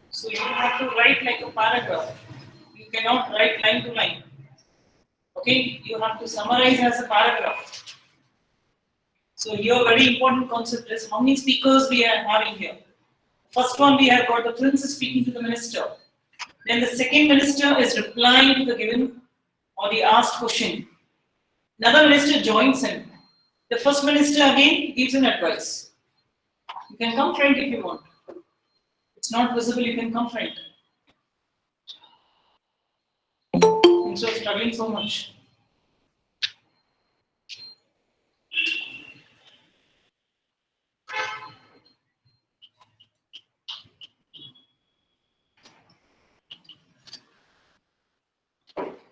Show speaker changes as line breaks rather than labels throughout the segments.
So you have to write like a paragraph. You cannot write line to line. Okay, you have to summarize as a paragraph. So here very important concept is how many speakers we are having here. First one we have got the prince is speaking to the minister. Then the second minister is replying to the given or the asked question. Another minister joins him. The first minister again gives an advice. You can come front if you want. It's not visible, you can come front. Instead of struggling so much.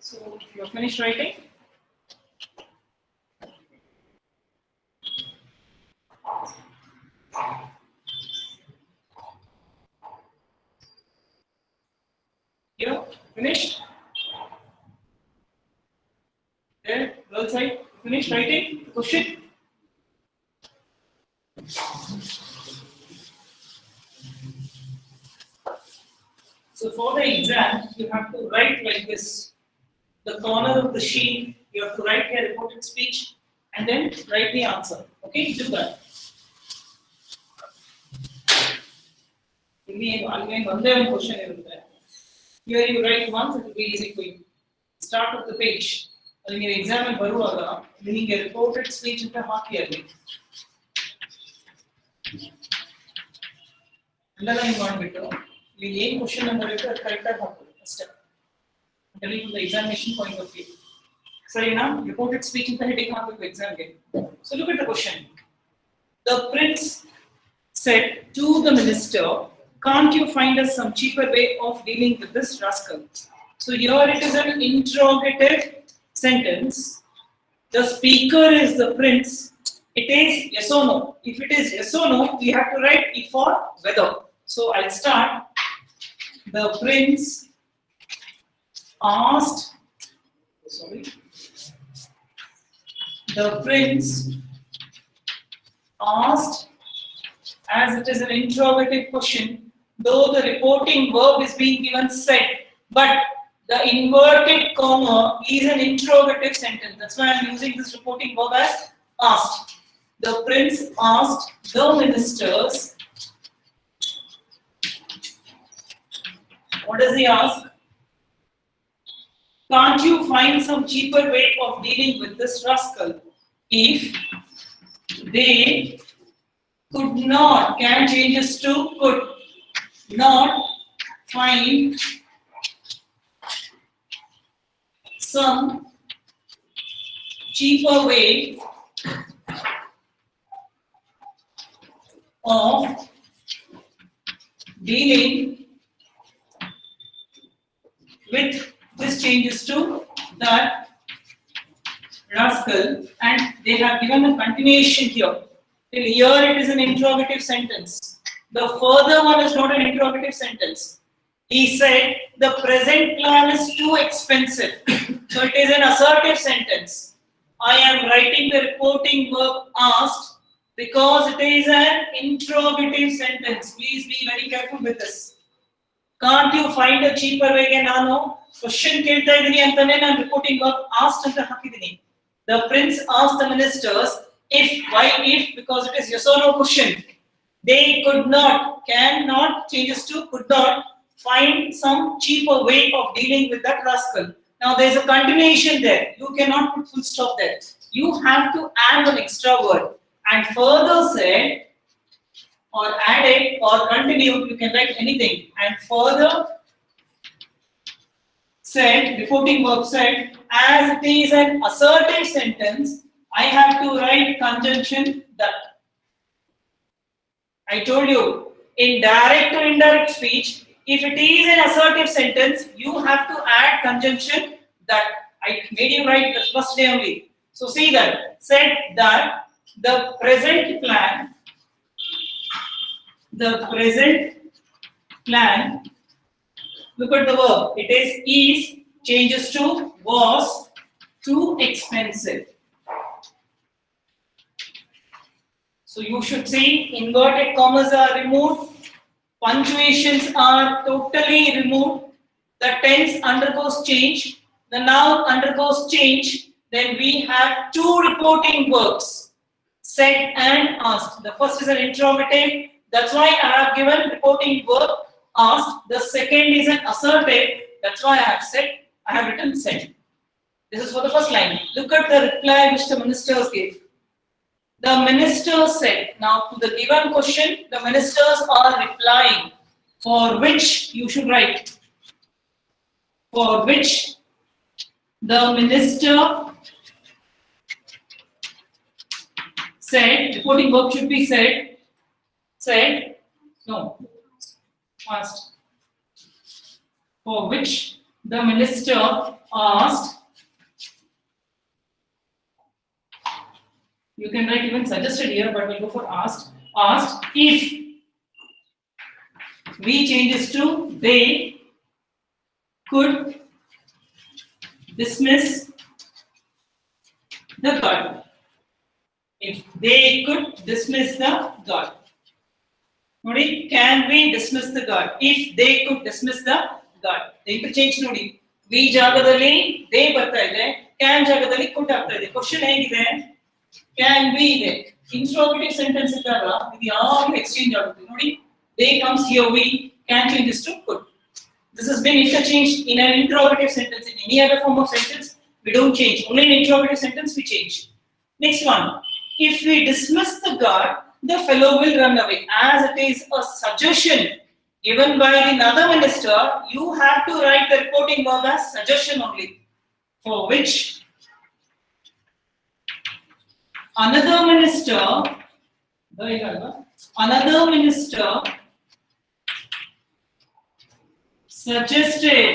So you're finished writing? You're finished? There, girl side, finished writing the question? So for the exam, you have to write like this. The corner of the sheet, you have to write your reported speech and then write the answer. Okay, do that. Again, one question. Here you write once, it will be easy for you. Start of the page. When you examine Baruaga, meaning a reported speech into Haki. Underline one bit. You question number correct step. I'm telling you from the examination point of view. So now reported speech in the exam game. So look at the question. The prince said to the minister, "Can't you find us some cheaper way of dealing with this rascal?" So here it is an interrogative sentence. The speaker is the prince. It is yes or no. If it is yes or no, we have to write if or whether. So I'll start. The prince asked. Sorry. The prince asked, as it is an interrogative question, though the reporting verb is being given said, but the inverted comma is an interrogative sentence. That's why I'm using this reporting verb as asked. The prince asked the ministers. What does he ask? Can't you find some cheaper way of dealing with this rascal? If they could not, can changes to could not find some cheaper way of dealing with this changes to that rascal, and they have given a continuation here. Till here it is an interrogative sentence. The further one is not an interrogative sentence. He said the present plan is too expensive. So it is an assertive sentence. I am writing the reporting verb asked because it is an interrogative sentence. Please be very careful with this. Can't you find a cheaper way? ನಾನು question ಕೇಳ್ತಾ ಇದೀನಿ ಅಂತಾನೆ ನಾನು reporting work asked ಅಂತ ಹಾಕಿದೀನಿ. The prince asked the ministers if, why if, because it is yes or no question. They could not, cannot changes to could not find some cheaper way of dealing with that rascal. Now there is a continuation there. You cannot put full stop there. You have to add an extra word and further say or add it or continue. You can write anything and further said, reporting verb said, as it is an assertive sentence, I have to write conjunction that. I told you, in direct or indirect speech, if it is an assertive sentence, you have to add conjunction that. I made you write the first day only. So see that, said that the present plan, look at the verb, it is changes to was too expensive. So you should see inverted commas are removed, punctuations are totally removed, the tense undergoes change, the noun undergoes change, then we have two reporting verbs, said and asked. The first is an interrogative, that's why I have given reporting verb asked. The second is an assertive, that's why I have said, I have written said. This is for the first line. Look at the reply which the ministers gave. The ministers said, now to the given question, the ministers are replying, for which you should write, for which the minister said, reporting verb should be said, no, asked, for which the minister asked. You can write even suggested here, but we'll go for asked. Asked if we changes to they could dismiss the guard. If they could dismiss the guard. Nodi, can we dismiss the guard? If they could dismiss the guard. The interchange nodi. We jagadalli they ಬರ್ತಾ ಇದೆ, can ಜಾಗದಲ್ಲಿ could ಆಗ್ತಾ ಇದೆ. Question ಹೇಗಿದೆ? Can be there. Interrogative sentence ಇದ್ದಾಗ ಇದು ಯಾವಾಗಲೂ exchange ಆಗುತ್ತೆ ನೋಡಿ. They comes here, we can change this to could. This has been interchanged in an interrogative sentence. In any other form of sentence, we don't change. Only in interrogative sentence we change. Next one. If we dismiss the guard, the fellow will run away. As it is a suggestion given by another minister, you have to write the reporting verb as suggestion only. For which another minister suggested,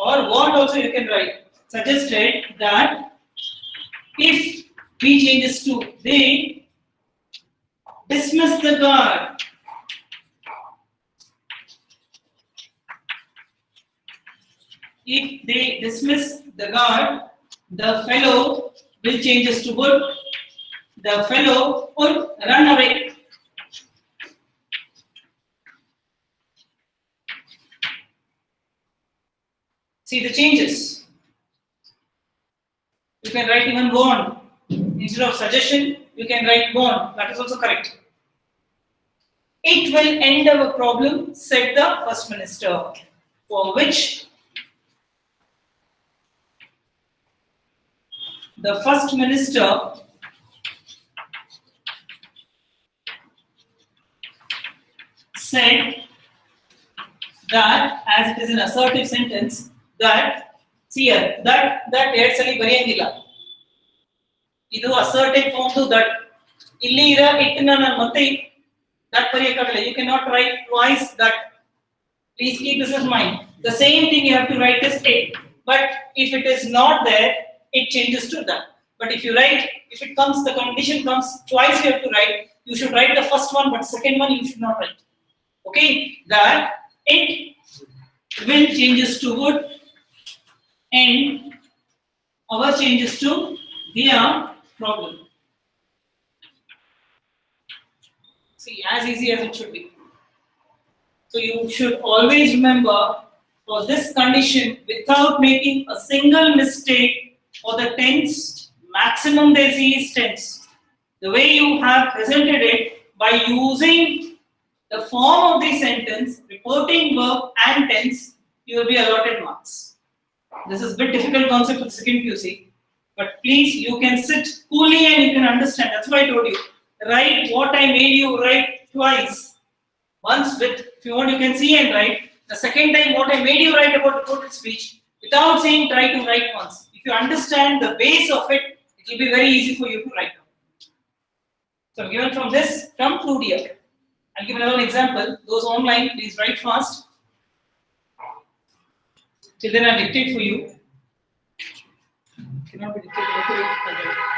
or what also you can write, suggested that if we changes to they dismiss the guard, if they dismiss the guard, the fellow will changes to would, the fellow would run away. See the changes. You can write even warn. Instead of suggestion, you can write warn. That is also correct. It will end our problem, said the first minister. For which the first minister said that, as it is an assertive sentence, that, see here, that actually ಬರೆಯಂಗಿಲ್ಲ. ಇದು assertive form to that. ಇಲ್ಲಿ ಇರೋ it ನ ನಾನು ಮತ್ತೆ that ಬರೆಯಕ್ಕಾಗಲ್ಲ. You cannot write twice that. Please keep this in mind. The same thing you have to write as it. But if it is not there, it changes to that. But if you write, if it comes, the condition comes twice, you have to write. You should write the first one, but second one you should not write. Okay, that it will changes to would, and our changes to their problem. See, as easy as it should be. So you should always remember for this condition, without making a single mistake for the tense, maximum there is tense. The way you have presented it by using the form of the sentence, reporting verb and tense, you will be allotted marks. This is a bit difficult concept for the second QC, but please, you can sit coolly and you can understand. That's why I told you. Write what I made you write twice. Once with, if you want, you can see and write. The second time, what I made you write about reported speech, without saying try to write once. If you understand the base of it, it will be very easy for you to write down. So given from this, from Fludia. I'll give another example. Those online, please write fast. Till then, I'll dictate for you. Cannot be dictated.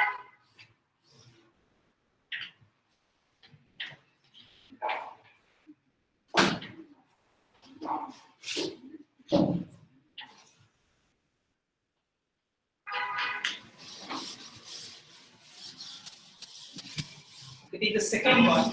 We take the second one.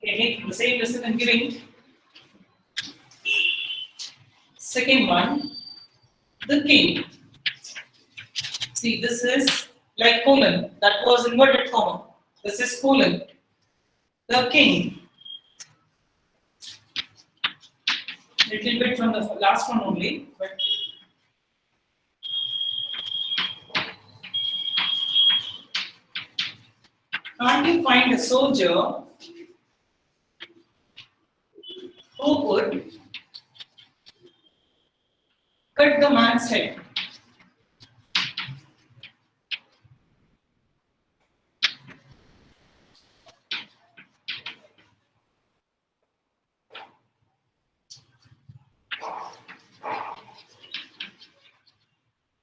Okay, the same lesson I'm giving. Second one, the king. See, this is like colon. That was inverted comma. This is colon. The king. Little bit from the last one only, but can't you find a soldier who would cut the man's head?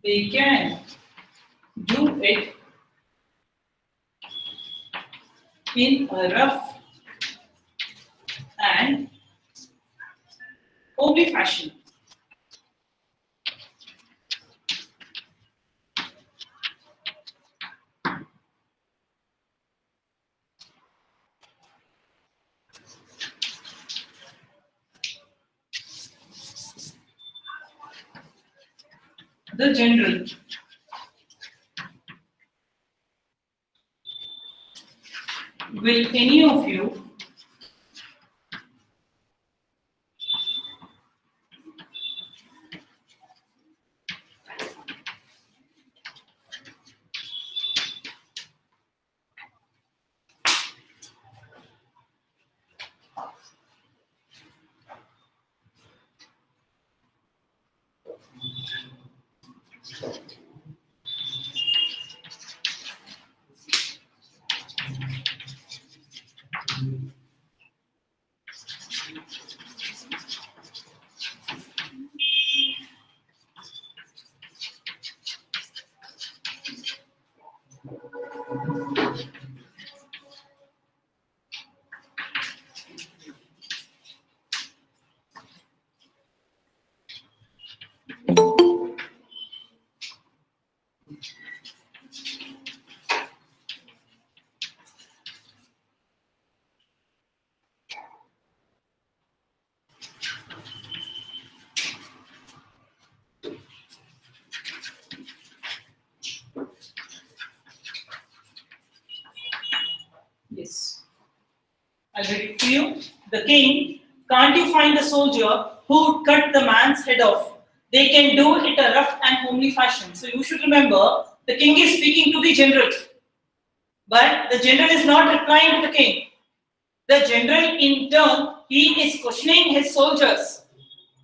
They can do it in a rough and homely fashion. The general will any of you Yes. I'll read it to you. The king, can't you find a soldier who would cut the man's head off? They can do it a rough and homely fashion. So you should remember, the king is speaking to the general. But the general is not replying to the king. The general, in turn, he is questioning his soldiers.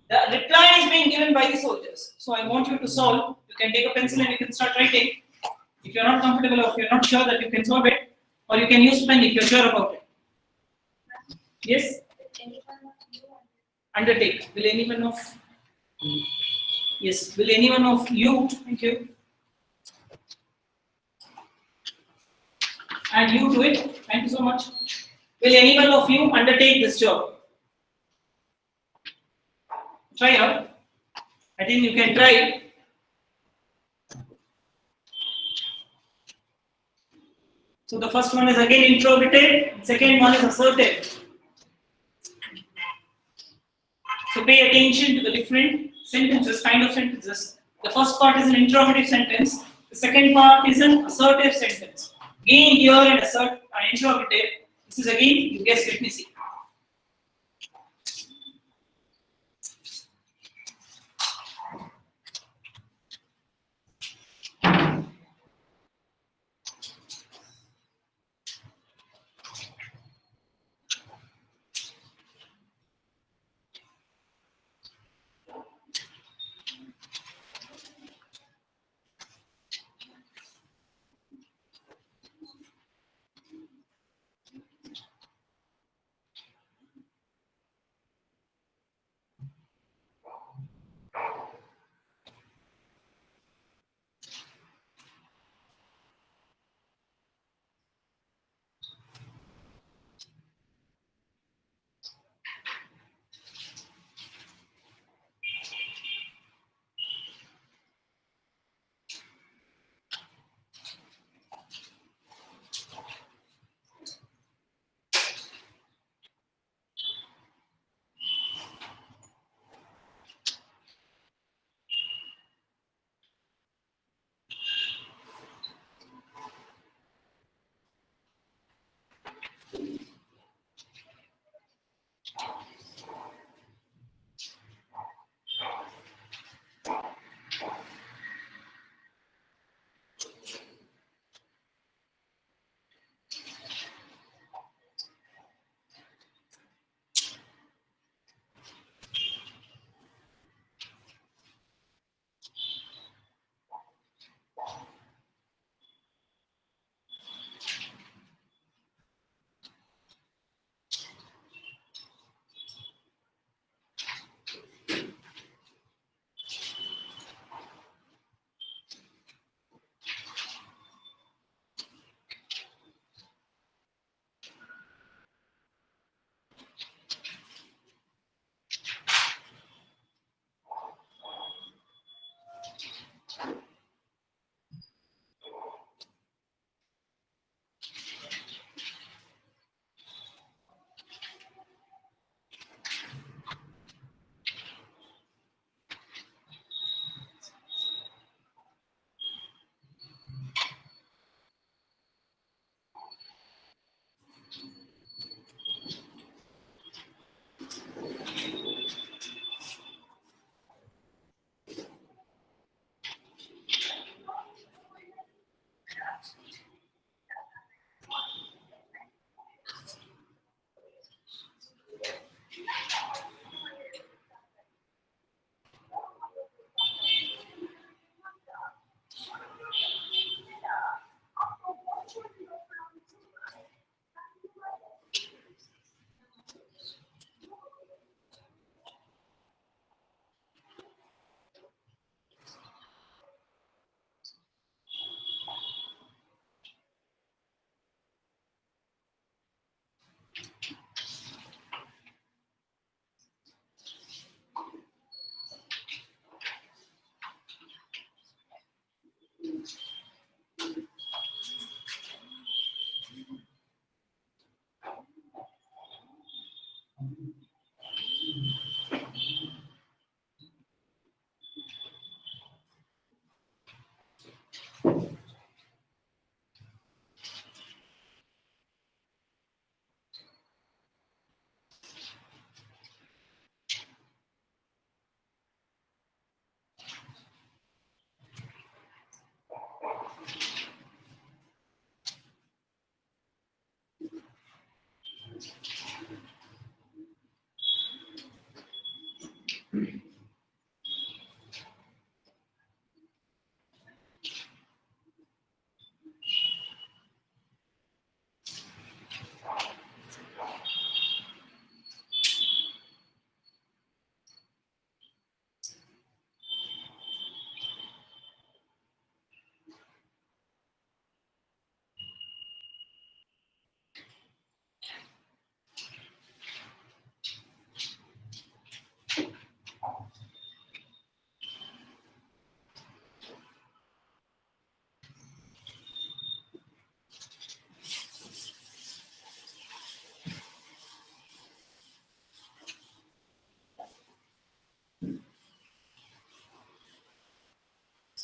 The reply is being given by the soldiers. So I want you to solve. You can take a pencil and you can start writing. If you're not comfortable or if you're not sure that you can solve it, or you can use pen if you're sure about it. Yes? Undertake. Will anyone of Yes, will anyone of you, thank you, and you do it, thank you so much. Will anyone of you undertake this job? Try out. I think you can try. So the first one is again interrogative, second one is assertive. So pay attention to the different sentences, kind of sentences. The first part is an interrogative sentence. The second part is an assertive sentence. Again here and assert and interrogative. This is again, you guess, let me see.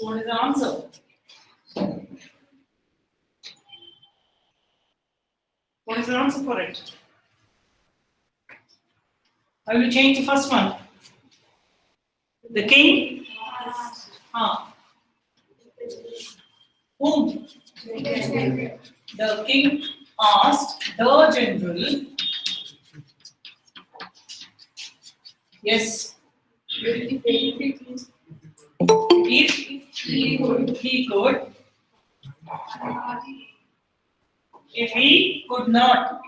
So what is the answer? What is the answer for it? I will change the first one. The king. Whom? The king asked the general. Yes. If he could. If he could not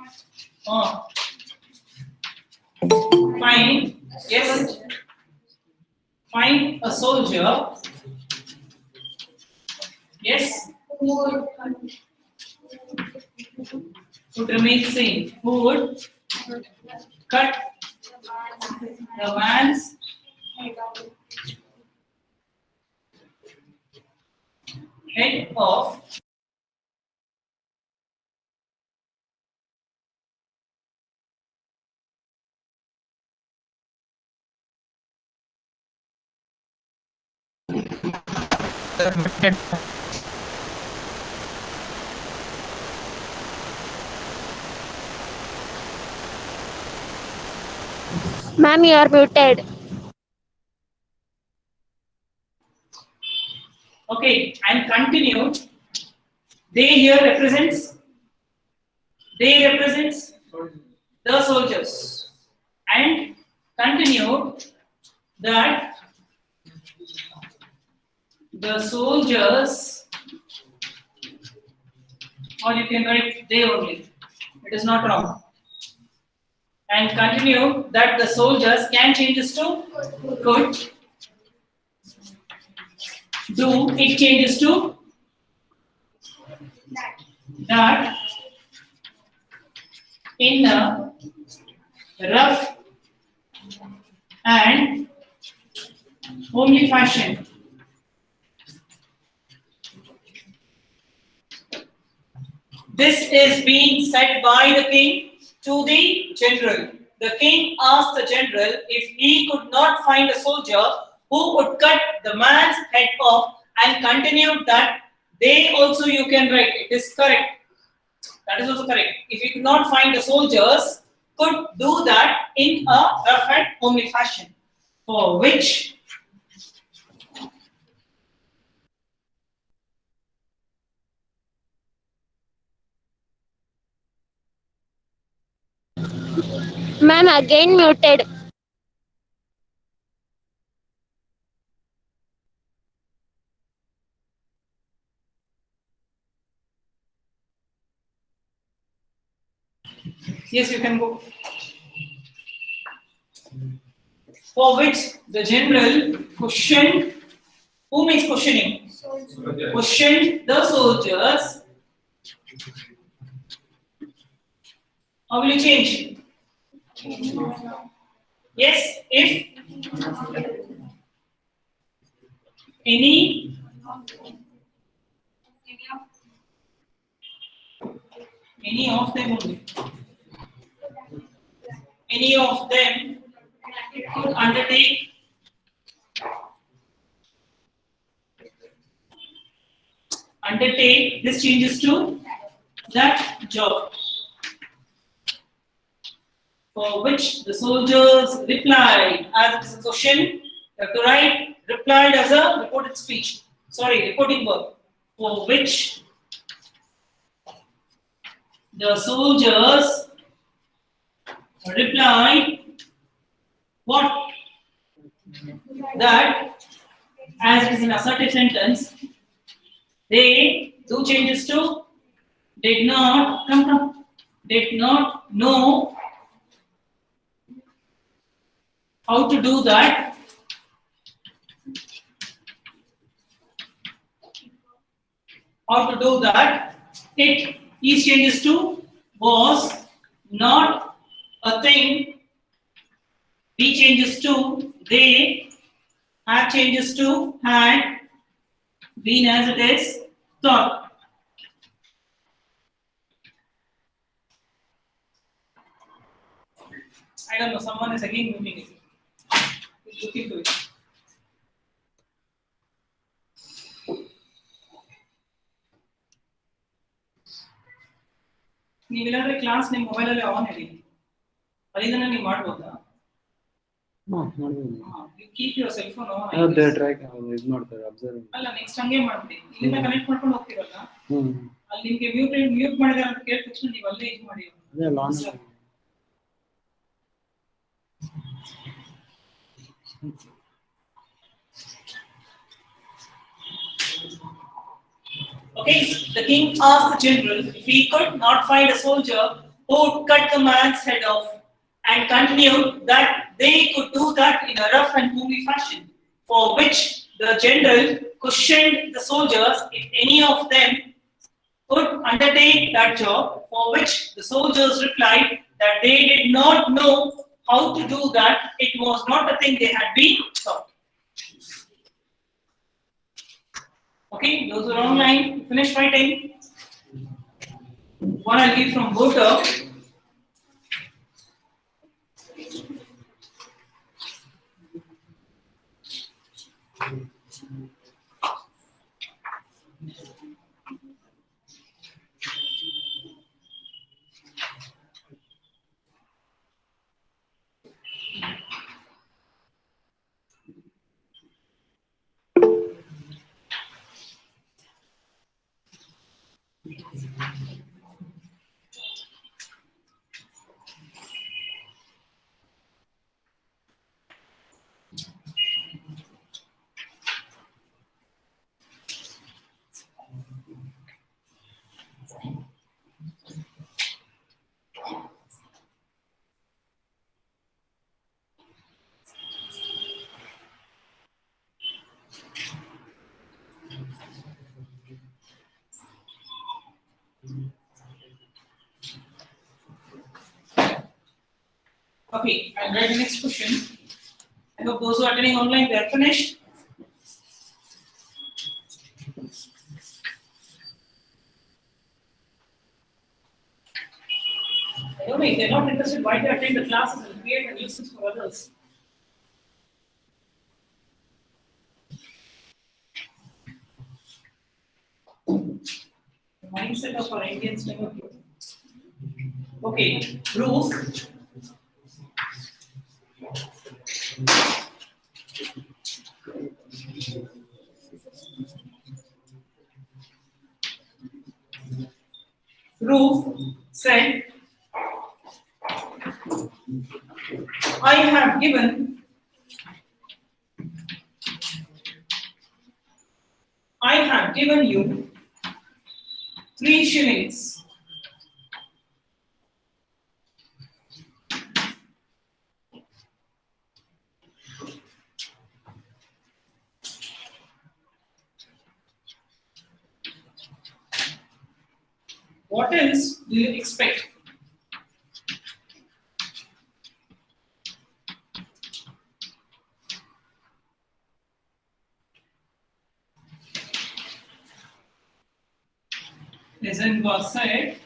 find, yes, find a soldier, yes, who would remain sane, who would cut the man's head off.
Ma'am, you are muted.
Okay, and continued. They here represents the soldiers, and continued that the soldiers, or you can write they only, it is not wrong, and continued that the soldiers can changes to could, do, it changes to that, in a rough and homely fashion. This is being said by the king to the general. The king asked the general if he could not find a soldier who would cut the man's head off, and continued that they also, you can write, it is correct. That is also correct. If you could not find the soldiers, could do that in a rough and homely fashion. For which
Ma'am, again muted.
yes, you can go. For which the general questioned, whom is questioning? Questioned the soldiers. How will you change? Yes, if any of them only. Any of them could undertake this changes to that job. For which the soldiers replied, as it is a question, you have to write replied as a reported speech. Sorry, reporting verb. For which the soldiers replied what? That as it is in assertive sentence, they do changes to did not know how to do that. How to do that? It is changes to was not a thing. Be changes to they. Have changes to had. Been as it is thought. I don't know. Someone is again moving it. Look into it. ನೀವಿಲ್ಲಾಂದ್ರೆ class ನಿಮ್ಮ ಮೊಬೈಲಲ್ಲಿ on ಇಡಿ, ಅಲ್ಲಿಂದನೇ ನೀವು ಮಾಡ್ಬೋದಾ? You keep your cell phone on.
ಅದೇ track ಇದು ಮಾಡ್ತಾರೆ, ಅಬ್ಸರ್ವ್.
ಅಲ್ಲ, ನೆಕ್ಸ್ಟ್ ಹಂಗೆ ಮಾಡ್ಬಿಡಿ. ಇಲ್ಲಿಂದ ಕನೆಕ್ಟ್ ಮಾಡ್ಕೊಂಡು ಹೋಗ್ತೀರಲ್ಲ, ಅಲ್ಲಿ ನಿಮ್ಗೆ ಮ್ಯೂಟ್ ಮಾಡಿದಾರೆ ಅಂತ ಕೇಳಿದ ತಕ್ಷಣ ನೀವು ಅಲ್ಲೇ ಇದು ಮಾಡಿ.
ಅದೇ lawn.
Okay, the king asked the general if he could not find a soldier who would cut the man's head off, and continued that they could do that in a rough and homely fashion, for which the general questioned the soldiers if any of them could undertake that job, for which the soldiers replied that they did not know how to do that, it was not a thing they had been taught. Okay, those are online. Finish writing. One I'll give from Boter. Okay, I'll write the next question. I hope those who are attending online, they are finished. I don't know, if they're not interested, why they attend the classes and create a nuisance for others? The mindset of our Indians never good. Okay, proof. Proof said, I have given you 3 shillings. What else do you expect? Peasant was said,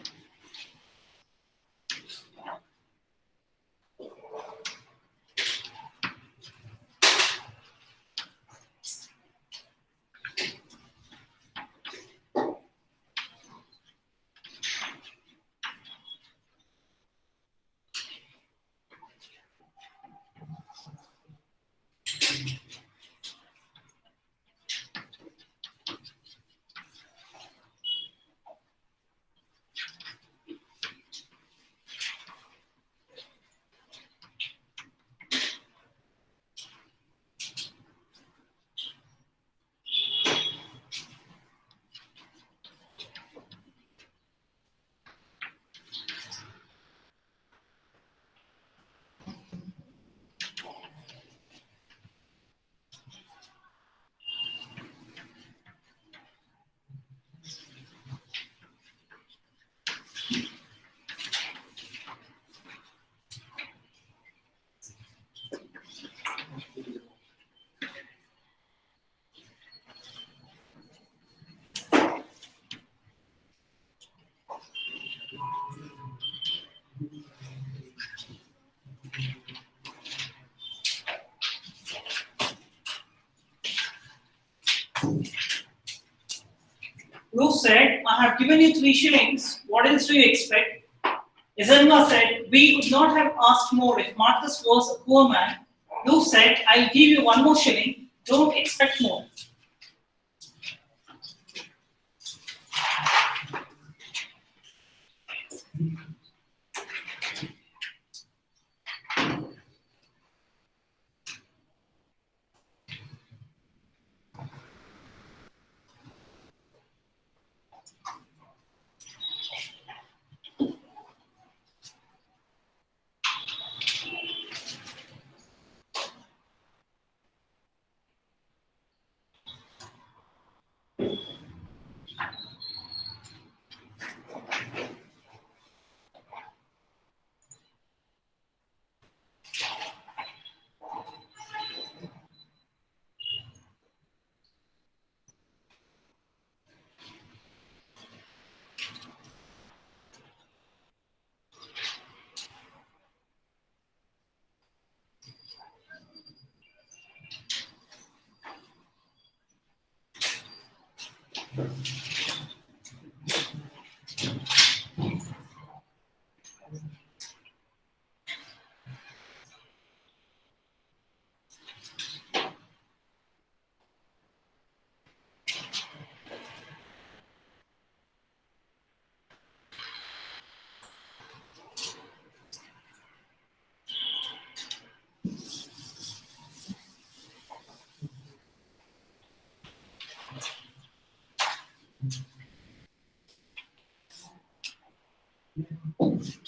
Ruth said, I have given you 3 shillings. What else do you expect? Isenma said, we could not have asked more if Marcus was a poor man. Lou said, I'll give you 1 more shilling, don't expect more.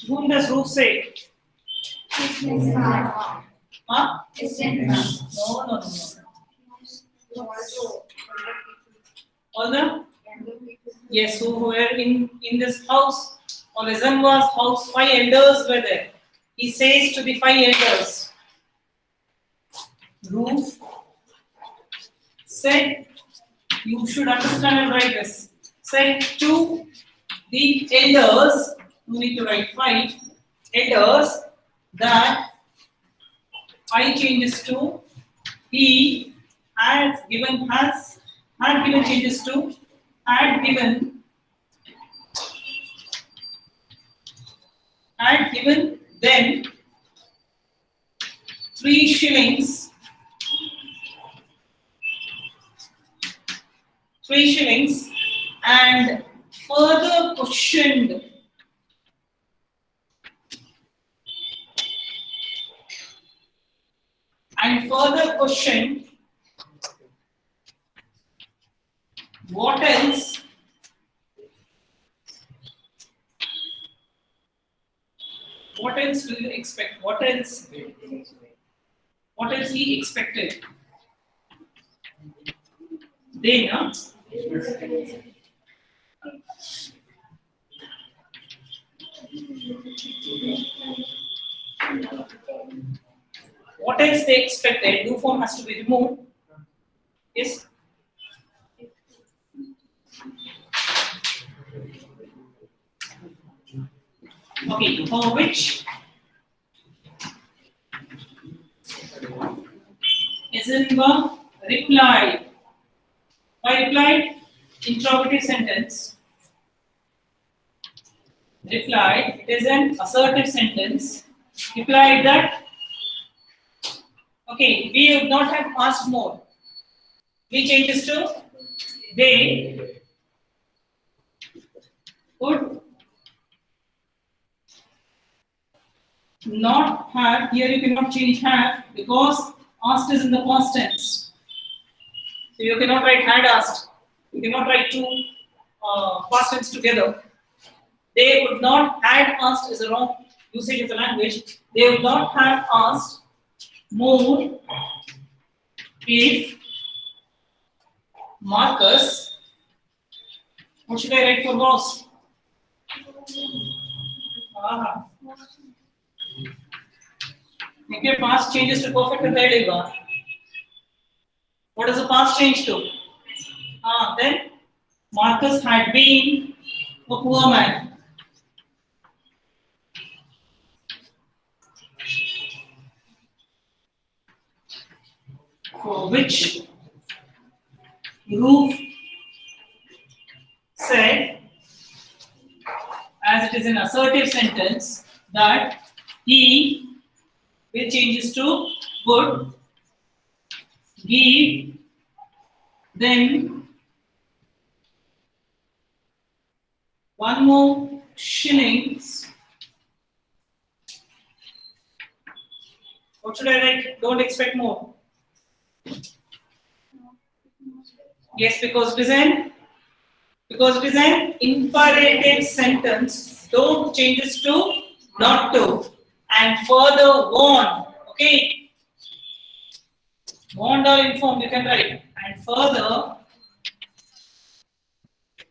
Whom does Ruth say? Huh? No. All the? Yes, who were in this house, or Lezenwa's house, 5 elders were there. He says to the 5 elders, Ruth said, you should understand and write this. Said to the elders, you need to write 5 elders, that I changes to he had given changes to had given them 3 shillings. 3 shillings, and further questioned what else do you expect? What else he expected? They, no? What else they expected? Do form has to be removed. Yes? Okay, for which Isenba replied. Why replied? Interrogative sentence. Replied, it is an assertive sentence. Replied that, okay, we would not have asked more. We changes to they would not have. Here you cannot change have because asked is in the past tense. So you cannot write had asked. You cannot write 2 past tense together. They would not had asked is a wrong usage of the language. They would not have asked more if Marcus. What should I write for boss? If your past changes to perfect and third, what does the past change to? Then Marcus had been a poor man. For which Ruth said, as it is an assertive sentence, that he will changes to would give them one more shillings. What should I write? Don't expect more. Yes, because it is an imperative sentence. Don't changes to not to. And further warn. Okay. Warned or informed, you can write. And further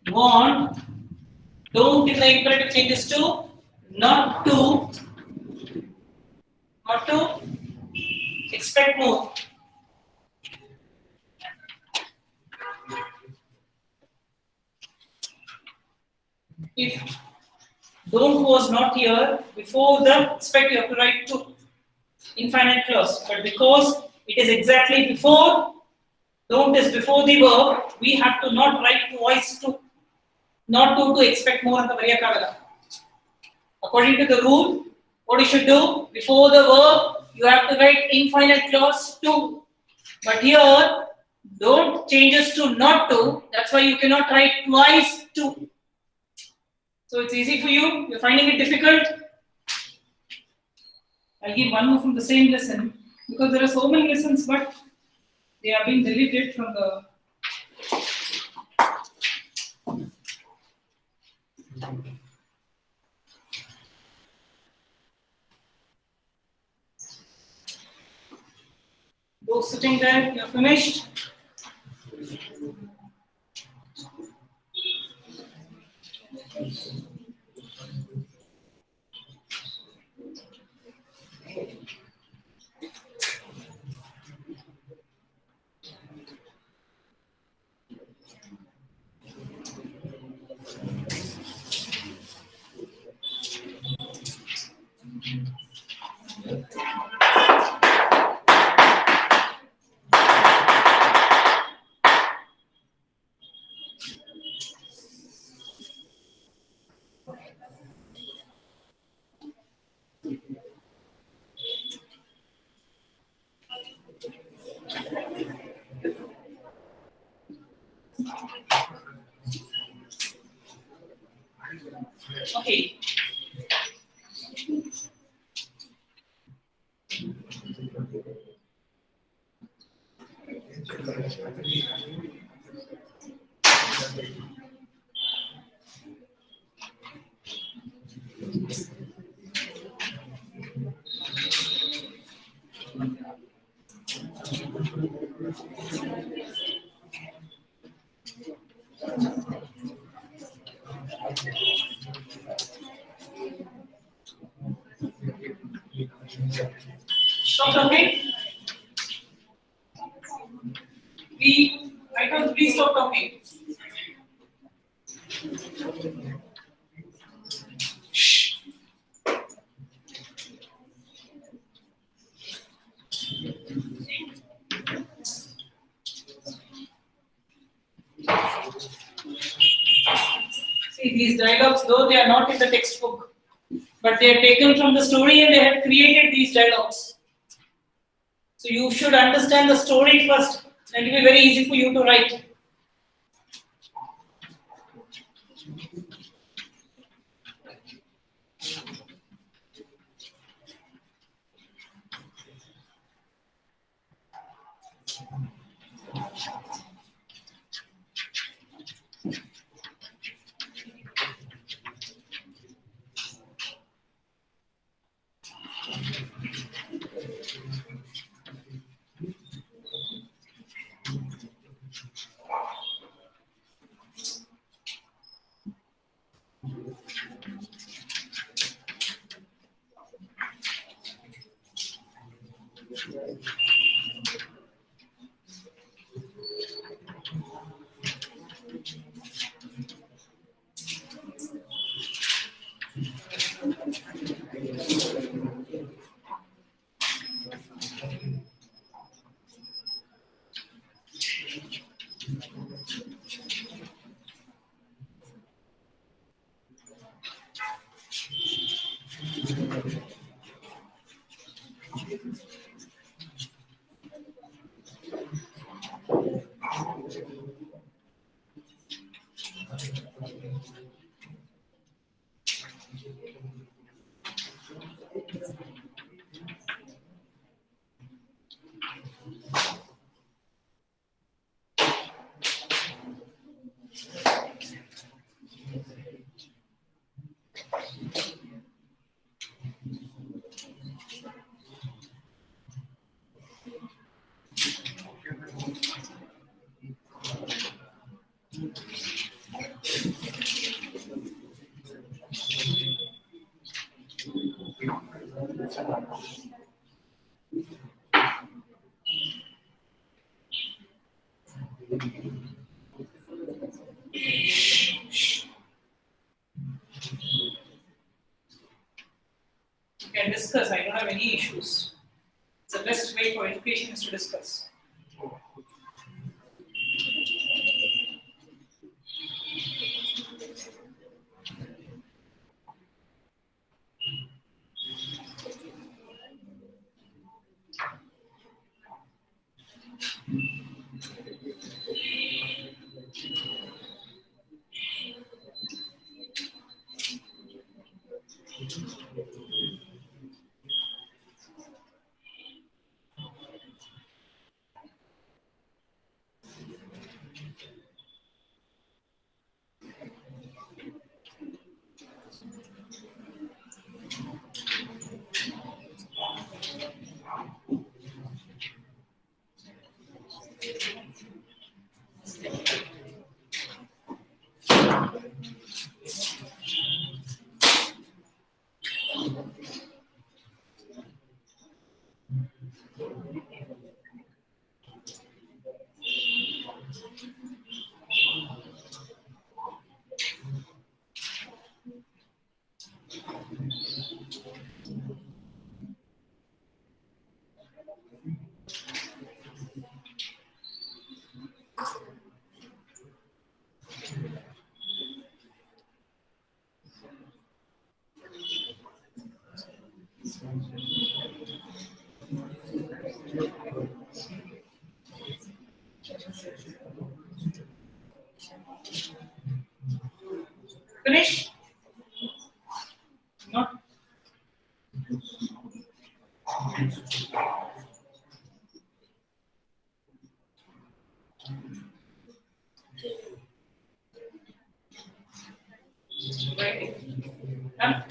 warn. Don't in the imperative changes to not to. Not to expect more. If don't was not here, before the expect you have to write to infinite clause. But because it is exactly before, don't is before the verb, we have to not write twice to, not to expect more ಅಂತ ಬರೆಯಕ್ಕಾಗಲ್ಲ. According to the rule, what you should do, before the verb, you have to write infinite clause to. But here, don't changes to not to, that's why you cannot write twice to. So it's easy for you, you're finding it difficult. I'll give one more from the same lesson, because there are so many lessons, but they are being deleted from the those sitting there, you're finished. Okay. Stop talking. I don't please stop talking. Shh. See, these dialogues, though they are not in the textbook, but they are taken from the story and they have created these dialogues. So you should understand the story first, and it will be very easy for you to write. You can discuss. I don't have any issues. It's the best way for education is to discuss. Finish? Not. Right. Done?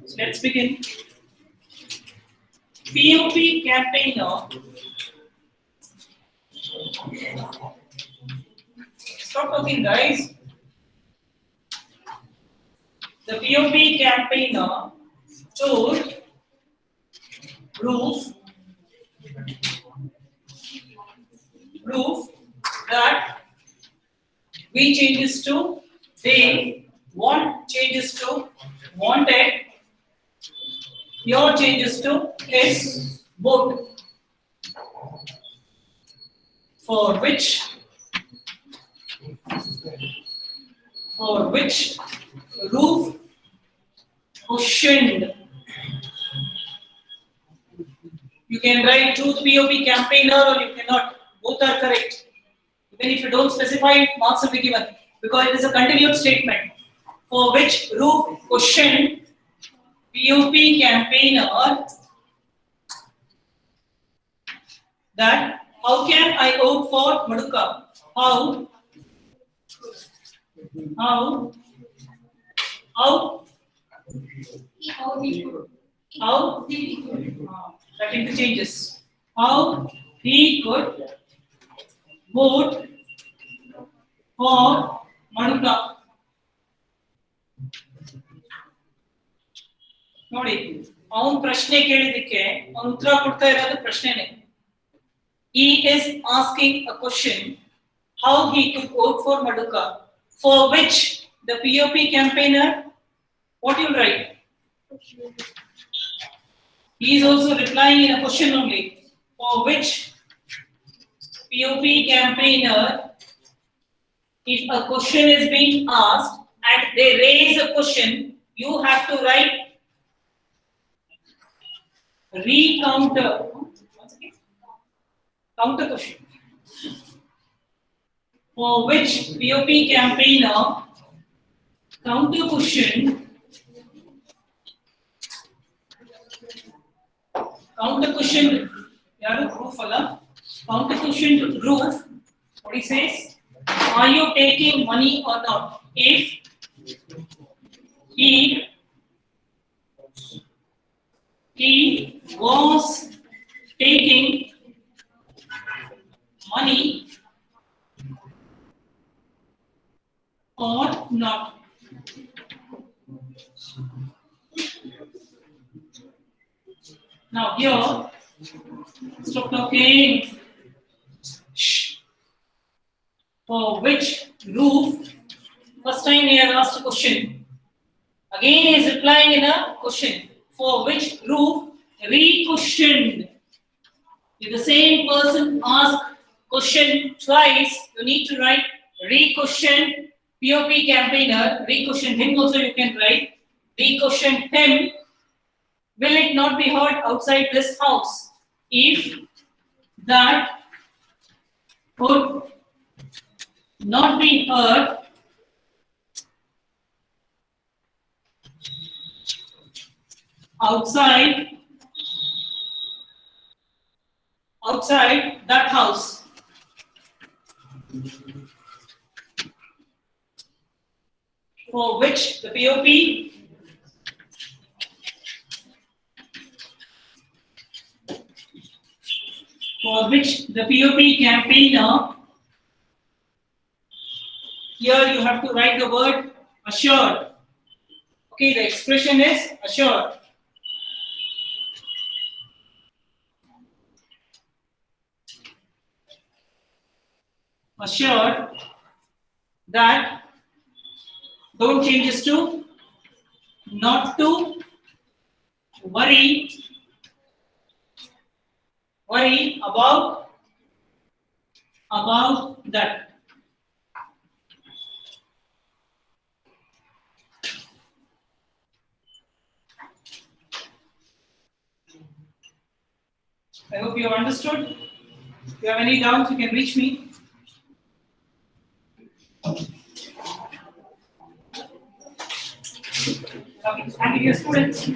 So let's begin. POP campaigner. Stop talking, guys. The POP campaigner chose proof that V changes to they, want changes to wanted, your changes to is both, for which roof cushioned. You can write to the POP campaigner or you cannot. Both are correct. Even if you don't specify, marks will be given because it is a continued statement. For which roof cushioned POP campaigner that how can I vote for Maduka? How that interchanges. How he could vote for Maduka. ನೋಡಿ ಅವನ್ ಪ್ರಶ್ನೆ ಕೇಳಿದಕ್ಕೆ ಅವನು ಉತ್ತರ ಕೊಡ್ತಾ ಇರೋದು ಪ್ರಶ್ನೆನೇ. He is asking a question how he could vote for Maduka, for which the POP campaigner, what you write? He is also replying in a question only, for which POP campaigner, if a question is being asked and they raise a question, you have to write recounter. Counter question. For which POP campaigner counter question roof counter question roof, what he says, are you taking money or not? If he was taking money or not. Now here, stop talking. Shh. For which roof? First time he has asked a question. Again he is replying in a question. For which roof? Re-questioned. If the same person asks question twice, you need to write re-question POP campaigner. Re-question him also you can write. Re-question him. Will it not be heard outside this house? If that would not be heard outside that house. For which the POP campaigner, here you have to write the word assured. Okay, the expression is assured. Assured that, don't change this to not to worry about that. I hope you have understood. If you have any doubts, you can reach me. Okay, thank you, students.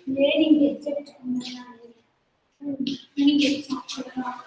Learning gadgets many gadgets are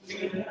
Video.